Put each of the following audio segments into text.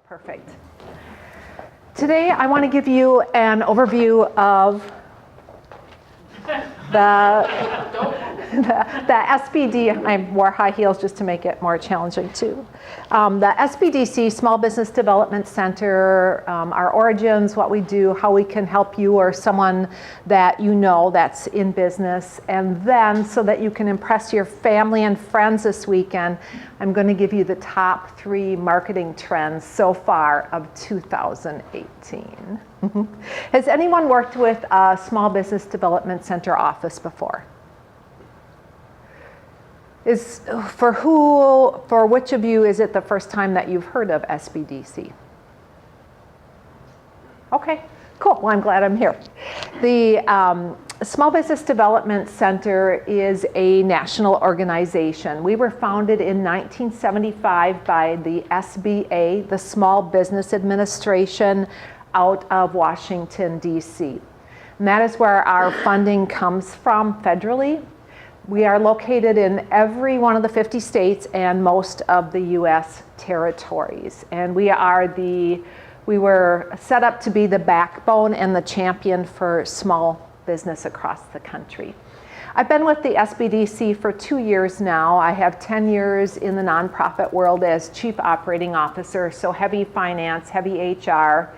Perfect. Today I want to give you an overview of the SBD. I wore high heels just to make it more challenging too. The SBDC, Small Business Development Center, our origins, what we do, how we can help you or someone that you know that's in business. And then so that you can impress your family and friends this weekend, I'm going to give you the top 3 marketing trends so far of 2018. Has anyone worked with a Small Business Development Center office before? For which of you is it the first time that you've heard of SBDC? Okay, cool. Well, I'm glad I'm here. The Small Business Development Center is a national organization. We were founded in 1975 by the SBA, the Small Business Administration, out of Washington, D.C. And that is where our funding comes from federally. We are located in every one of the 50 states and most of the U.S. territories. And we were set up to be the backbone and the champion for small business across the country. I've been with the SBDC for 2 years now. I have 10 years in the nonprofit world as Chief Operating Officer, so heavy finance, heavy HR,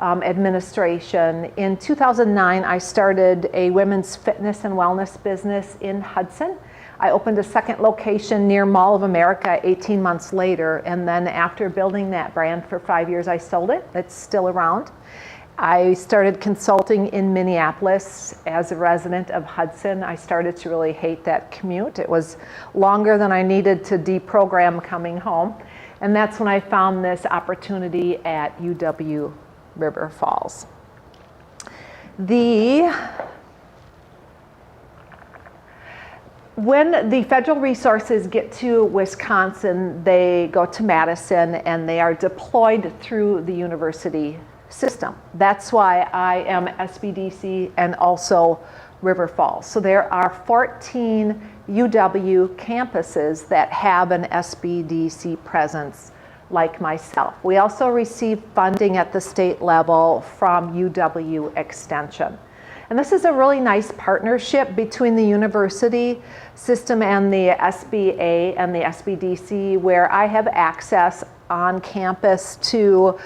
administration. In 2009, I started a women's fitness and wellness business in Hudson. I opened a second location near Mall of America 18 months later, and then after building that brand for 5 years, I sold it. It's still around. I started consulting in Minneapolis as a resident of Hudson. I started to really hate that commute. It was longer than I needed to deprogram coming home, and that's when I found this opportunity at UW River Falls. When the federal resources get to Wisconsin, they go to Madison and they are deployed through the university system. That's why I am SBDC and also River Falls. So there are 14 UW campuses that have an SBDC presence like myself. We also receive funding at the state level from UW Extension. And this is a really nice partnership between the university system and the SBA and the SBDC, where I have access on campus to,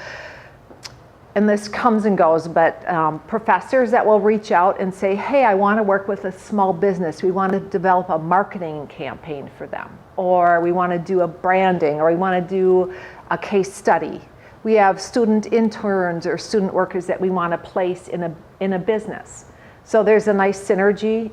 and this comes and goes, but professors that will reach out and say, hey, I want to work with a small business. We want to develop a marketing campaign for them, or we want to do a branding, or we want to do a case study. We have student interns or student workers that we want to place in a business. So there's a nice synergy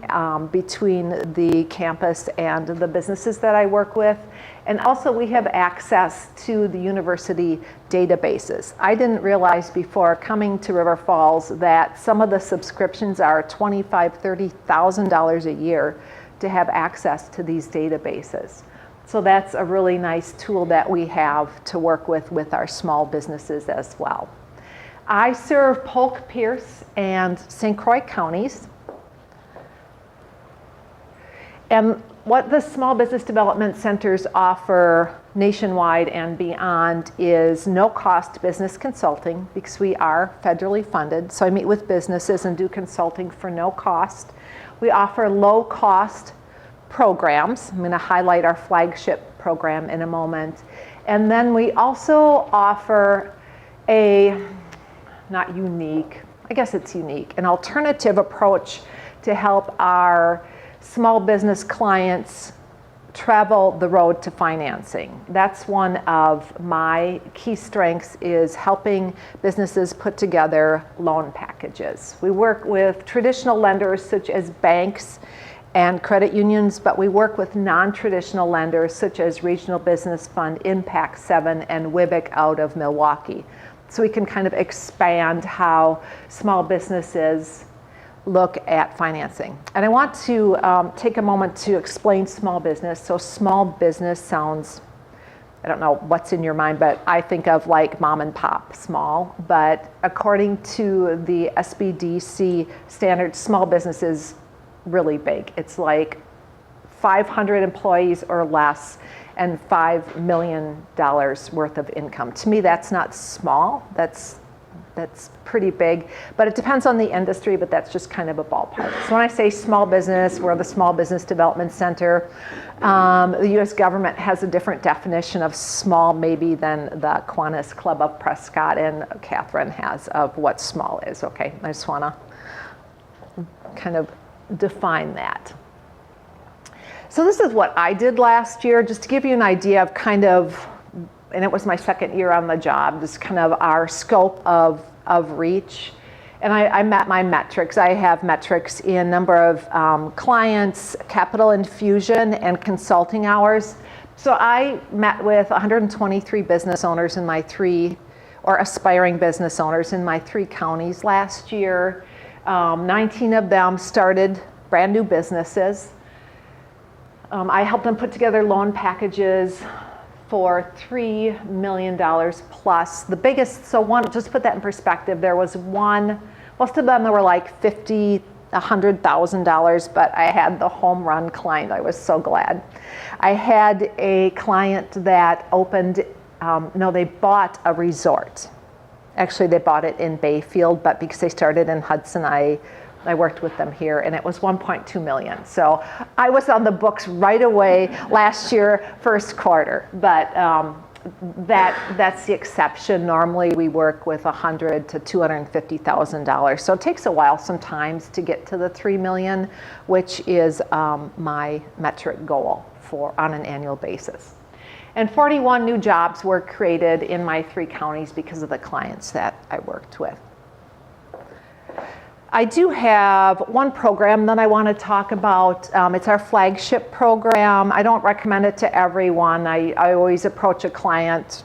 between the campus and the businesses that I work with. And also we have access to the university databases. I didn't realize before coming to River Falls that some of the subscriptions are $25,000, $30,000 a year to have access to these databases. So that's a really nice tool that we have to work with our small businesses as well. I serve Polk, Pierce, and St. Croix counties. And what the small business development centers offer nationwide and beyond is no-cost business consulting, because we are federally funded. So I meet with businesses and do consulting for no cost. We offer low-cost programs. I'm going to highlight our flagship program in a moment. And then we also offer not unique, I guess it's unique, an alternative approach to help our small business clients travel the road to financing. That's one of my key strengths, is helping businesses put together loan packages. We work with traditional lenders such as banks and credit unions, but we work with non-traditional lenders such as Regional Business Fund, Impact 7, and WIBIC out of Milwaukee. So we can kind of expand how small businesses look at financing. And I want to take a moment to explain small business. So small business sounds, I don't know what's in your mind, but I think of like mom and pop small. But according to the SBDC standards, small business is really big. It's like 500 employees or less, and $5 million worth of income. To me, that's not small. That's pretty big, but it depends on the industry, but that's just kind of a ballpark. So when I say small business, we're the Small Business Development Center. The U.S. government has a different definition of small maybe than the Kiwanis Club of Prescott and Katherine has of what small is. Okay, I just want to kind of define that. So this is what I did last year, just to give you an idea of kind of, and it was my second year on the job, just kind of our scope of reach. And I met my metrics. I have metrics in number of clients, capital infusion, and consulting hours. So I met with 123 business owners in my or aspiring business owners in my 3 counties last year. 19 of them started brand new businesses. I helped them put together loan packages for $3 million plus. The biggest, so one, just to put that in perspective, there was one, most of them were like $50,000, $100,000, but I had the home run client. I was so glad. I had a client that opened, they bought a resort. Actually, they bought it in Bayfield, but because they started in Hudson, I worked with them here, and it was 1.2 million. So I was on the books right away last year, first quarter. But that's the exception. Normally, we work with $100,000 to $250,000. So it takes a while sometimes to get to the 3 million, which is my metric goal on an annual basis. And 41 new jobs were created in my 3 counties because of the clients that I worked with. I do have one program that I want to talk about. It's our flagship program. I don't recommend it to everyone. I always approach a client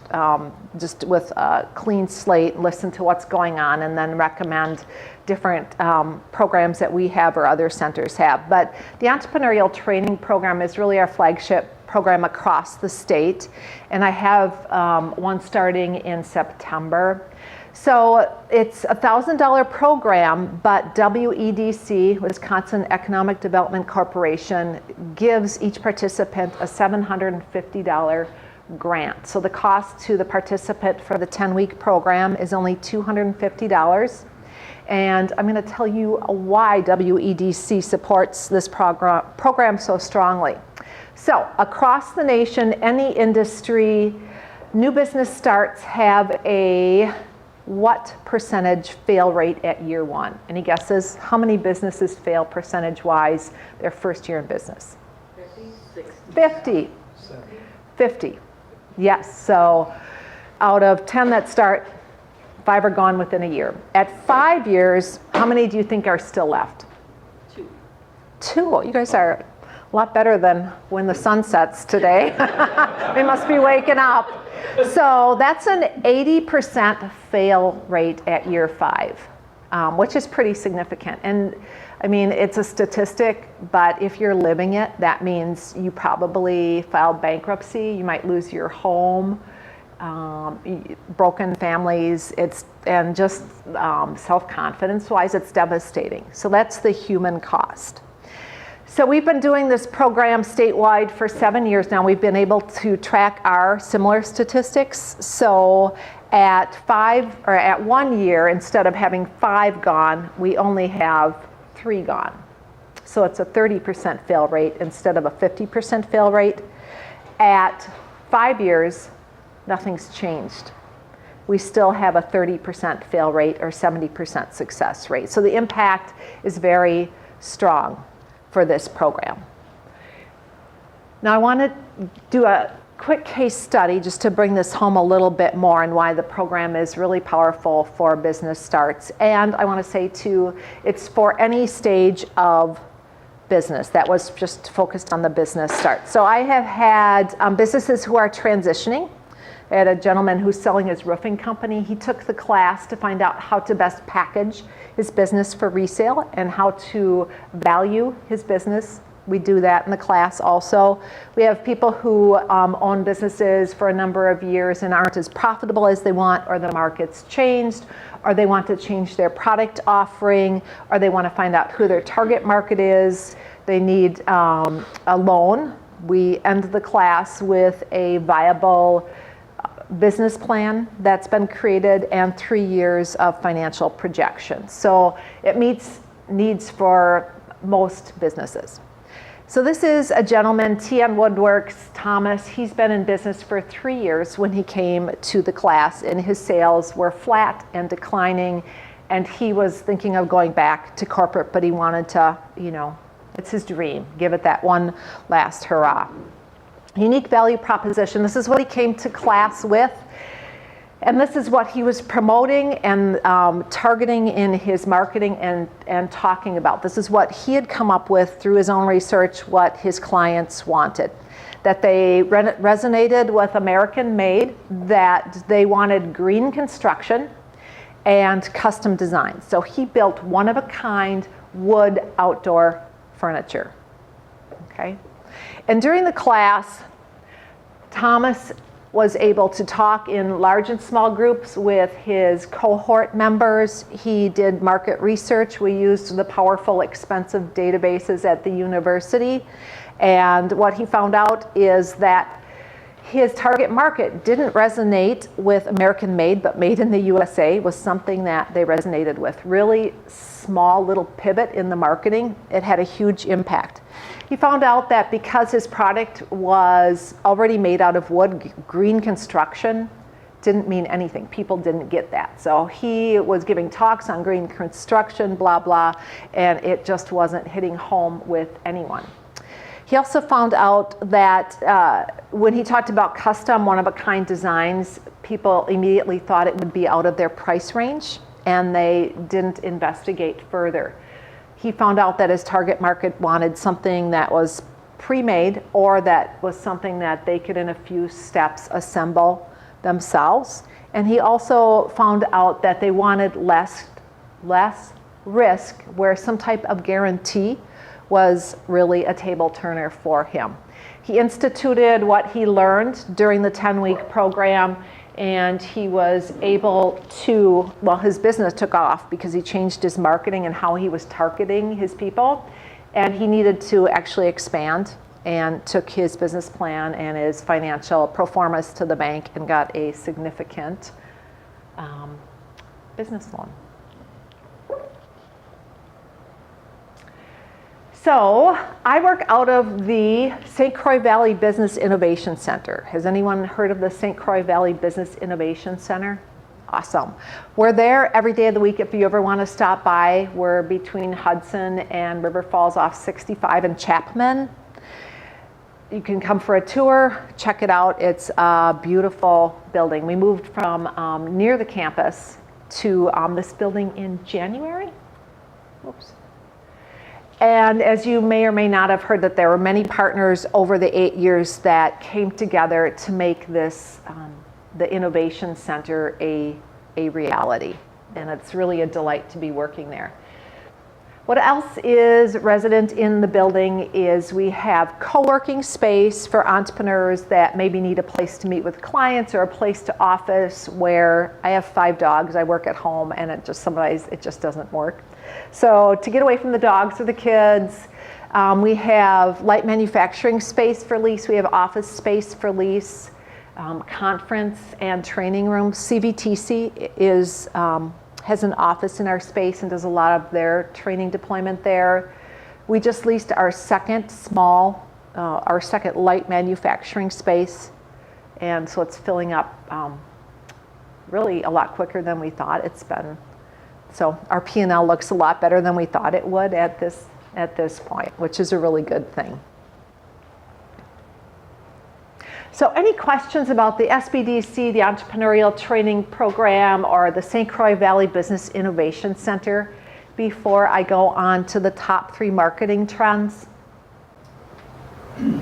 just with a clean slate, listen to what's going on, and then recommend different programs that we have or other centers have. But the Entrepreneurial Training Program is really our flagship program across the state. And I have one starting in September. So it's a $1,000 program, but WEDC, Wisconsin Economic Development Corporation, gives each participant a $750 grant. So the cost to the participant for the 10-week program is only $250. And I'm going to tell you why WEDC supports this program so strongly. So across the nation, any industry, new business starts have a what percentage fail rate at year 1? Any guesses? How many businesses fail percentage-wise their first year in business? 50, 60. 50. 50. Yes, so out of 10 that start, 5 are gone within a year. At 5 years, how many do you think are still left? 2. 2. You guys are a lot better than when the sun sets today. We must be waking up. So that's an 80% fail rate at year 5, which is pretty significant. And I mean, it's a statistic, but if you're living it, that means you probably filed bankruptcy. You might lose your home, broken families. And just self-confidence wise, it's devastating. So that's the human cost. So we've been doing this program statewide for 7 years now. We've been able to track our similar statistics. So at 1 year, instead of having 5 gone, we only have 3 gone. So it's a 30% fail rate instead of a 50% fail rate. At 5 years, nothing's changed. We still have a 30% fail rate or 70% success rate. So the impact is very strong for this program. Now I want to do a quick case study just to bring this home a little bit more and why the program is really powerful for business starts. And I want to say too, it's for any stage of business. That was just focused on the business start. So I have had businesses who are transitioning. I had a gentleman who's selling his roofing company. He took the class to find out how to best package his business for resale and how to value his business. We do that in the class also. We have people who own businesses for a number of years and aren't as profitable as they want, or the market's changed, or they want to change their product offering, or they want to find out who their target market is. They need a loan We end the class with a viable business plan that's been created and 3 years of financial projections. So it meets needs for most businesses. So this is a gentleman, TN Woodworks, Thomas. He's been in business for 3 years when he came to the class, and his sales were flat and declining, and he was thinking of going back to corporate, but he wanted to, it's his dream, give it that one last hurrah. Unique value proposition. This is what he came to class with, and this is what he was promoting and targeting in his marketing and talking about. This is what he had come up with through his own research, what his clients wanted. That they resonated with American made, that they wanted green construction and custom design. So he built one-of-a-kind wood outdoor furniture. Okay? And during the class, Thomas was able to talk in large and small groups with his cohort members. He did market research. We used the powerful, expensive databases at the university. And what he found out is that his target market didn't resonate with American made, but made in the USA was something that they resonated with. Really small little pivot in the marketing. It had a huge impact. He found out that because his product was already made out of wood, green construction didn't mean anything. People didn't get that. So he was giving talks on green construction, blah, blah, and it just wasn't hitting home with anyone. He also found out that when he talked about custom, one-of-a-kind designs, people immediately thought it would be out of their price range, and they didn't investigate further. He found out that his target market wanted something that was pre-made, or that was something that they could in a few steps assemble themselves. And he also found out that they wanted less risk, where some type of guarantee was really a table turner for him. He instituted what he learned during the 10-week program, and he was able to, well, his business took off because he changed his marketing and how he was targeting his people, and he needed to actually expand, and took his business plan and his financial pro formas to the bank and got a significant business loan. So I work out of the St. Croix Valley Business Innovation Center. Has anyone heard of the St. Croix Valley Business Innovation Center? Awesome. We're there every day of the week if you ever want to stop by. We're between Hudson and River Falls off 65 and Chapman. You can come for a tour, check it out. It's a beautiful building. We moved from near the campus to this building in January. Oops. And as you may or may not have heard, that there were many partners over the 8 years that came together to make this, the Innovation Center, a reality. And it's really a delight to be working there. What else is resident in the building is we have co-working space for entrepreneurs that maybe need a place to meet with clients, or a place to office where I have 5 dogs, I work at home, and it just doesn't work. So to get away from the dogs or the kids, we have light manufacturing space for lease. We have office space for lease, conference and training rooms. CVTC has an office in our space and does a lot of their training deployment there. We just leased our second light manufacturing space, and so it's filling up really a lot quicker than we thought it's been. So our P&L looks a lot better than we thought it would at this point, which is a really good thing. So any questions about the SBDC, the Entrepreneurial Training Program, or the St. Croix Valley Business Innovation Center before I go on to the top 3 marketing trends?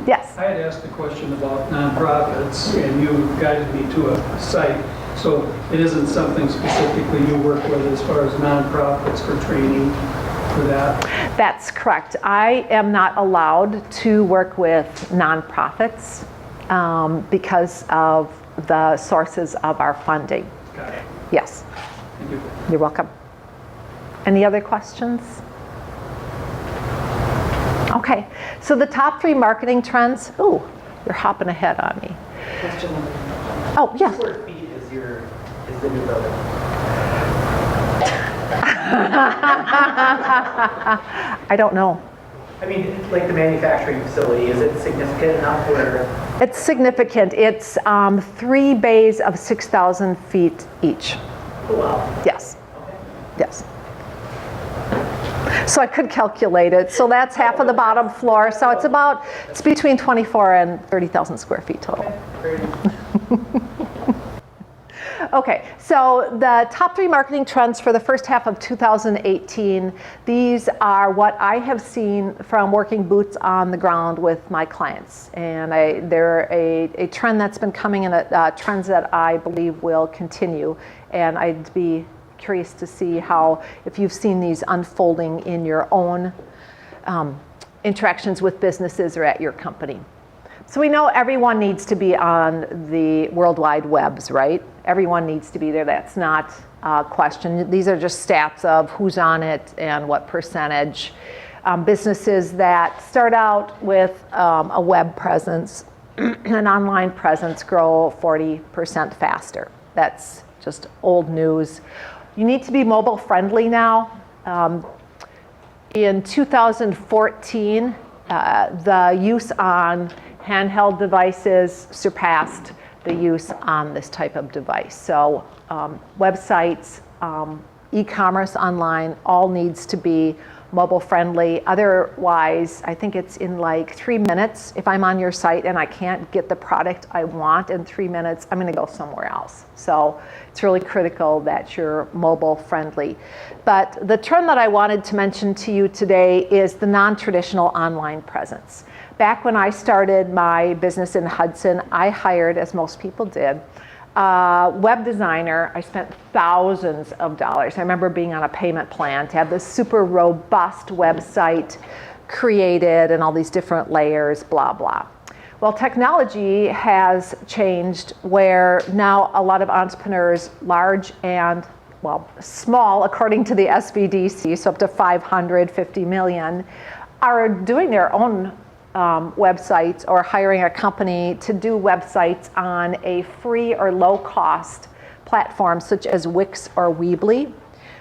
Yes? I had asked a question about nonprofits, and you guided me to a site. So it isn't something specifically you work with as far as nonprofits for training for that? That's correct. I am not allowed to work with nonprofits because of the sources of our funding. Got it. Yes. Thank you. You're welcome. Any other questions? Okay, so the top 3 marketing trends. Ooh, you're hopping ahead on me. Question number. Oh, yeah. Square feet is the new building. I don't know. I mean, like the manufacturing facility, is it significant enough where? It's significant. It's 3 bays of 6,000 feet each. Oh, wow. Yes, Okay. yes. So I could calculate it. So that's half of the bottom floor. So it's between 24 and 30,000 square feet total. Great. Okay, so the top 3 marketing trends for the first half of 2018, these are what I have seen from working boots on the ground with my clients. And they're a trend that's been coming in, trends that I believe will continue. And I'd be curious to see if you've seen these unfolding in your own interactions with businesses or at your company. So we know everyone needs to be on the World Wide Webs, right? Everyone needs to be there. That's not a question. These are just stats of who's on it and what percentage. Businesses that start out with a web presence, an online presence, grow 40% faster. That's just old news. You need to be mobile friendly now. In 2014, the use on handheld devices surpassed the use on this type of device. So websites, e-commerce online, all needs to be mobile friendly. Otherwise, I think it's in like 3 minutes. If I'm on your site and I can't get the product I want in 3 minutes, I'm gonna go somewhere else. So it's really critical that you're mobile friendly. But the trend that I wanted to mention to you today is the non-traditional online presence. Back when I started my business in Hudson, I hired, as most people did, a web designer. I spent thousands of dollars. I remember being on a payment plan to have this super robust website created and all these different layers, blah, blah. Well, technology has changed where now a lot of entrepreneurs, large and small, according to the SBDC, so up to 550 million, are doing their own websites or hiring a company to do websites on a free or low-cost platform such as Wix or Weebly,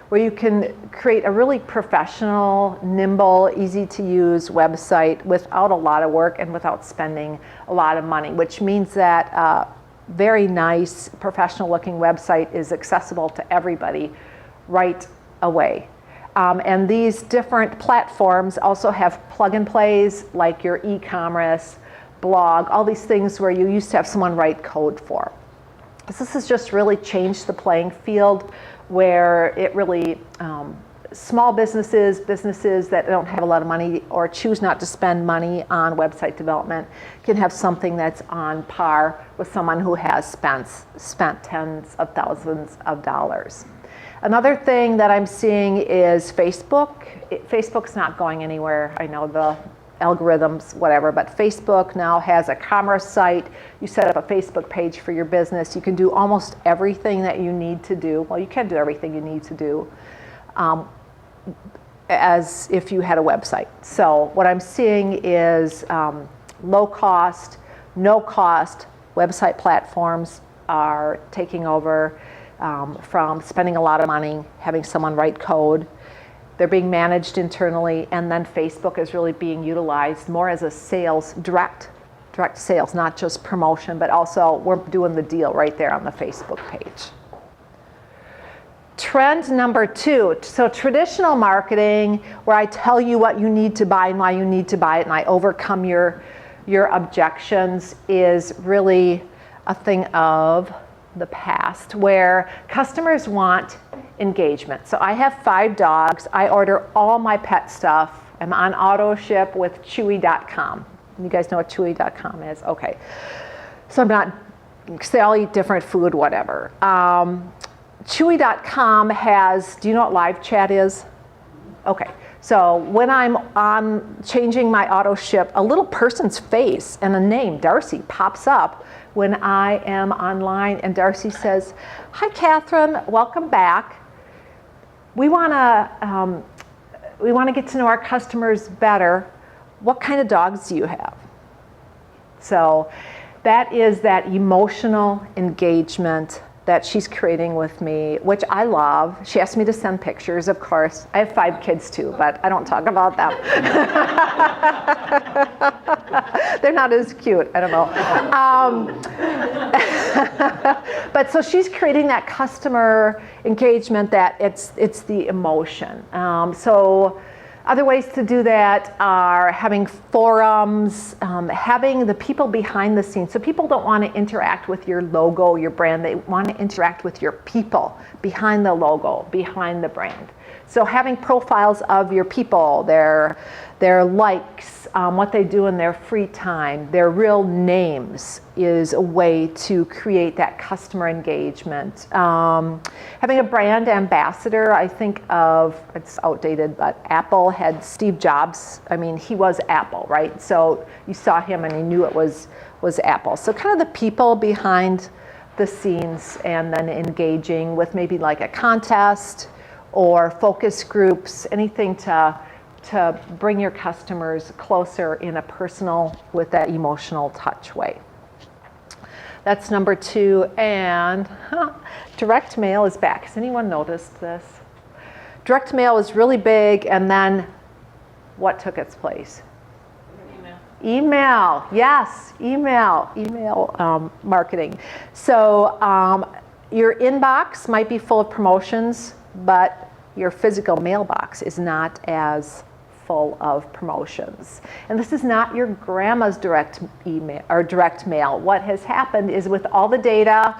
where you can create a really professional, nimble, easy-to-use website without a lot of work and without spending a lot of money, which means that a very nice, professional-looking website is accessible to everybody right away. And these different platforms also have plug-and-plays like your e-commerce, blog, all these things where you used to have someone write code for. This has just really changed the playing field where it really, small businesses that don't have a lot of money or choose not to spend money on website development can have something that's on par with someone who has spent tens of thousands of dollars. Another thing that I'm seeing is Facebook. Facebook's not going anywhere. I know the algorithms, whatever, but Facebook now has a commerce site. You set up a Facebook page for your business. You can do almost everything that you need to do. Well, you can do everything you need to do as if you had a website. So what I'm seeing is low cost, no cost website platforms are taking over. From spending a lot of money, having someone write code. They're being managed internally, and then Facebook is really being utilized more as a sales, direct sales, not just promotion, but also we're doing the deal right there on the Facebook page. Trend number 2, so traditional marketing, where I tell you what you need to buy and why you need to buy it, and I overcome your objections, is really a thing of the past, where customers want engagement. So I have 5 dogs. I order all my pet stuff. I'm on auto ship with Chewy.com. You guys know what Chewy.com is? Okay. So I'm not, they all eat different food, whatever. Chewy.com has, do you know what live chat is? Okay. So when I'm on changing my auto ship, a little person's face and a name, Darcy, pops up when I am online, and Darcy says, "Hi, Catherine, welcome back. We want to get to know our customers better. what kind of dogs do you have? So that is that emotional engagement that she's creating with me, which I love. She asked me to send pictures, of course. I have 5 kids too, but I don't talk about them. They're not as cute, I don't know. But so she's creating that customer engagement, that it's the emotion. So other ways to do that are having forums, having the people behind the scenes. So people don't want to interact with your logo, your brand. They want to interact with your people behind the logo, behind the brand. So having profiles of your people, their likes, what they do in their free time, their real names is a way to create that customer engagement. Having a brand ambassador, I think of, it's outdated, but Apple had Steve Jobs. I mean, he was Apple, right? So you saw him and you knew it was Apple. So kind of the people behind the scenes, and then engaging with maybe like a contest or focus groups, anything to bring your customers closer in a personal, with that emotional touch way. That's number 2. And direct mail is back. Has anyone noticed this? Direct mail is really big, and then what took its place? Email. Yes, email marketing. So your inbox might be full of promotions, but your physical mailbox is not as full of promotions. And this is not your grandma's direct email or direct mail. What has happened is, with all the data,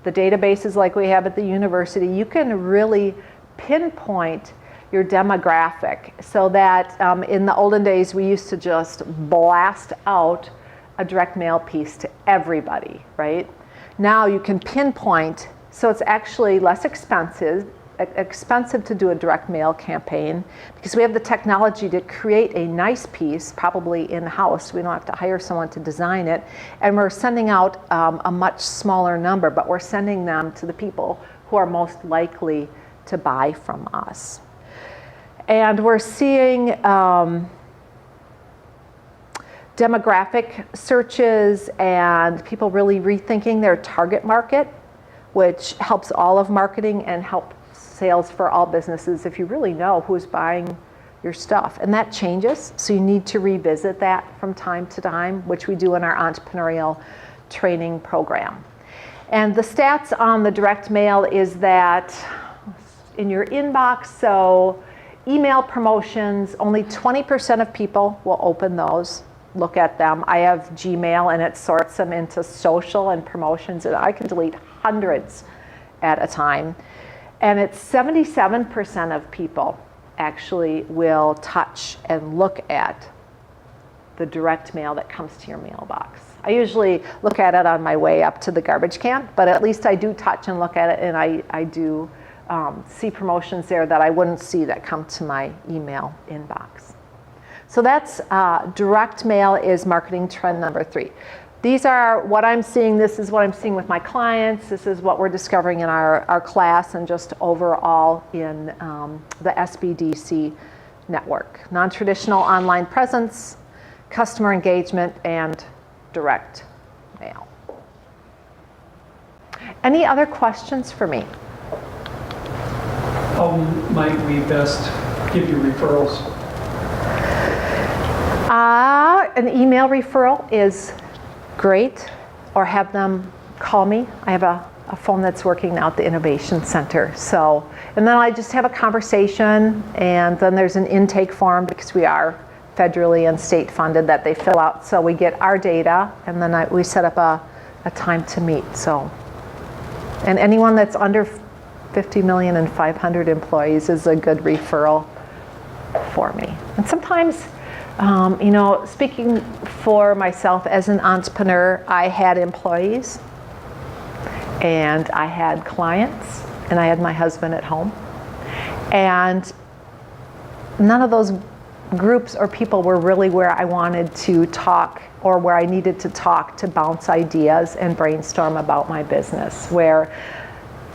the databases like we have at the university, you can really pinpoint your demographic, so that in the olden days we used to just blast out a direct mail piece to everybody, right? Now you can pinpoint, so it's actually less expensive to do a direct mail campaign, because we have the technology to create a nice piece, probably in-house. We don't have to hire someone to design it, and we're sending out a much smaller number, but we're sending them to the people who are most likely to buy from us. And we're seeing demographic searches and people really rethinking their target market, which helps all of marketing and help sales for all businesses if you really know who's buying your stuff. And that changes, so you need to revisit that from time to time, which we do in our entrepreneurial training program. And the stats on the direct mail is that in your inbox, so email promotions, only 20% of people will open those, look at them. I have Gmail, and it sorts them into social and promotions, and I can delete hundreds at a time. And it's 77% of people actually will touch and look at the direct mail that comes to your mailbox. I usually look at it on my way up to the garbage can, but at least I do touch and look at it, and I do see promotions there that I wouldn't see that come to my email inbox. So that's direct mail is marketing trend number 3. These are what I'm seeing. This is what I'm seeing with my clients. This is what we're discovering in our class, and just overall in the SBDC network. Non-traditional online presence, customer engagement, and direct mail. Any other questions for me? How might we best give you referrals? An email referral is great, or have them call me. I have a phone that's working now at the Innovation Center. So, and then I just have a conversation, and then there's an intake form, because we are federally and state funded, that they fill out. So we get our data, and then we set up a time to meet. So, and anyone that's under 50 million and 500 employees is a good referral for me. And sometimes, speaking for myself as an entrepreneur, I had employees, and I had clients, and I had my husband at home. And none of those groups or people were really where I wanted to talk, or where I needed to talk to bounce ideas and brainstorm about my business, where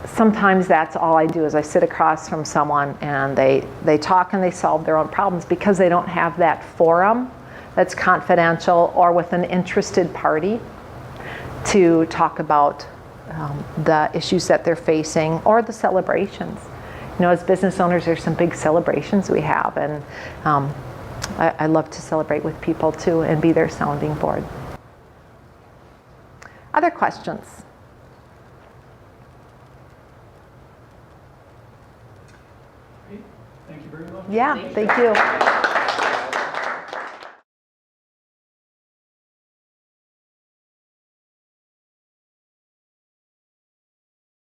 sometimes that's all I do, is I sit across from someone and they talk and they solve their own problems, because they don't have that forum that's confidential or with an interested party to talk about the issues that they're facing or the celebrations. You know, as business owners, there's some big celebrations we have, and I love to celebrate with people too and be their sounding board. Other questions? Thank you very much. Yeah, thank you.